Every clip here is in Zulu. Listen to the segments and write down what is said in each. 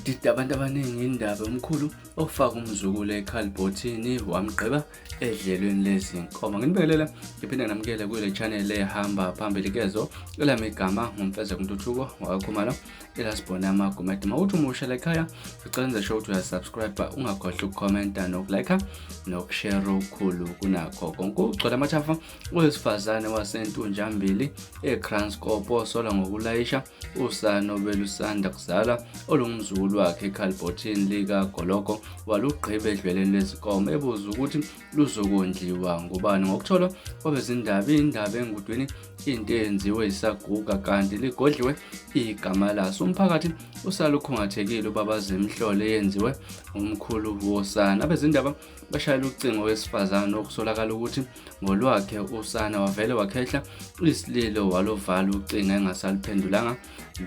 Idida abantu abaningi indaba omkhulu ofaka umzukulu ekhalibothini wamgqiba edlelweni lezinkomo. Nginibikelela ngiphinde nginamukele kule channel ehamba phambili kezo elami igama ngumfeza kuntuthuko wakhumalo elasibona amagumede. Mawuthi umusha la ekhaya ngicela nje show ukuthi uyasubscribe, ungakhohlwa ukukhomenta nokulike nokushare ukhulu kunakho konke. Ugcwele amathafa owesifazane wasentunjambili eKranskop osola ngokulayisha usana obelusanda kuzala olungumzukulu wakhe ekhalibothini likagoloko walugqiba edlelweni lezinkomo ebuza ukuthi luzokondliwa ngubani. Ngokuthola kwabezindaba indaba engudwini into eyenziwe isaguga kanti ligodliwe igama laso. Umphakathi usala ukhungathekile ubabaza imhlolo eyenziwe umkhulu wosana. Abezindaba bashayela ucingo wesifazane okusolakala ukuthi ngolwakhe usana wavele wakhehla isililo walovala ucingo engasaliphendulanga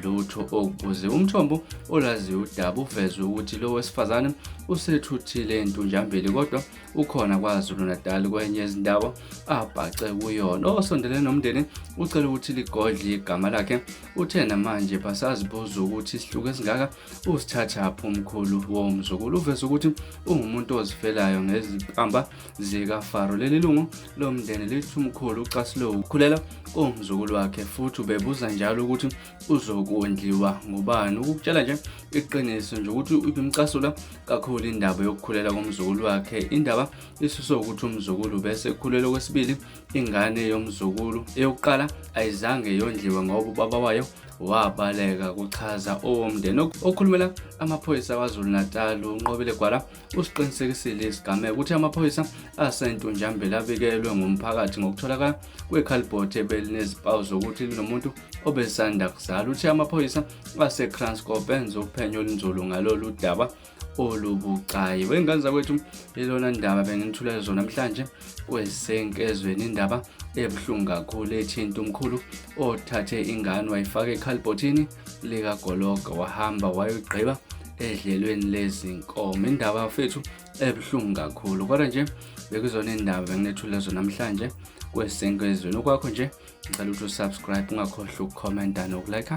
lutho okubuze. Umthombo olaziyo udaba uveze ukuthi lo wesifazane usethuthile entunjambili kodwa ukhona kwaZulu Natal kwenye izindawo abhace kuyona. Osondelene nomndeni ucela ukuthi ligodle igama lakhe. Uthena manje basazibuza ukuthi isihluku esingaka usithathaphi umkhulu womzukulu. Uveze ukuthi ungumuntu ozifelayo ngezimpamba zikaFaro. Leli lungu lomndeni lithi umkhulu ucasilo ukukhulela umzukulu wakhe futhi ubebuza njalo ukuthi uzokondliwa ngubani. Ukutshela nje iqiniso nje ukuthi ibimcasula kakhulu indaba yokukhulela komzukulu wakhe. Indaba isuso ukuthi umzukulu bese ekhulelwa kwesibili ingane yomzukulu eyokuqala ayizange yondliwe ngoba ubaba wayo wabaleka. Kuchaza owomndeni okhulumela amaphoyisa kwaZulu Natal uNqobile Gwala usiqinisekisile isigameko ukuthi amaphoyisa asentunjambili abikelwe ngumphakathi ngokutholakala kwekhalibothi ebelinezimpawu zokuthi linomuntu obesanda kuzala. Uthe amaphoyisa aseKranskop enza uphenyo olunzulu ngalolu daba olubucayi. Wengane zakwethu ilona ndaba benginithulele zona namhlanje kwesenkezweni, indaba ebuhlungu kakhulu ethinta umkhulu othathe ingane wayifaka ekhalibothini likagoloko wahamba wayogqiba edlelweni lezinkomo. Indaba fethu ebuhlungu kakhulu, kodwa nje bekuzona indaba benginethulele zona namhlanje kwesenkezweni. Okwakho nje ngicela ukuthi usubscribe, ungakhohlwa ukukhomenta nokulike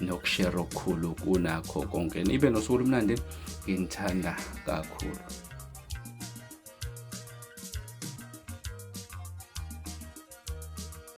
nokushare okukhulu kunakho konke. Nibe nosuku olumnandi, nginithanda kakhulu.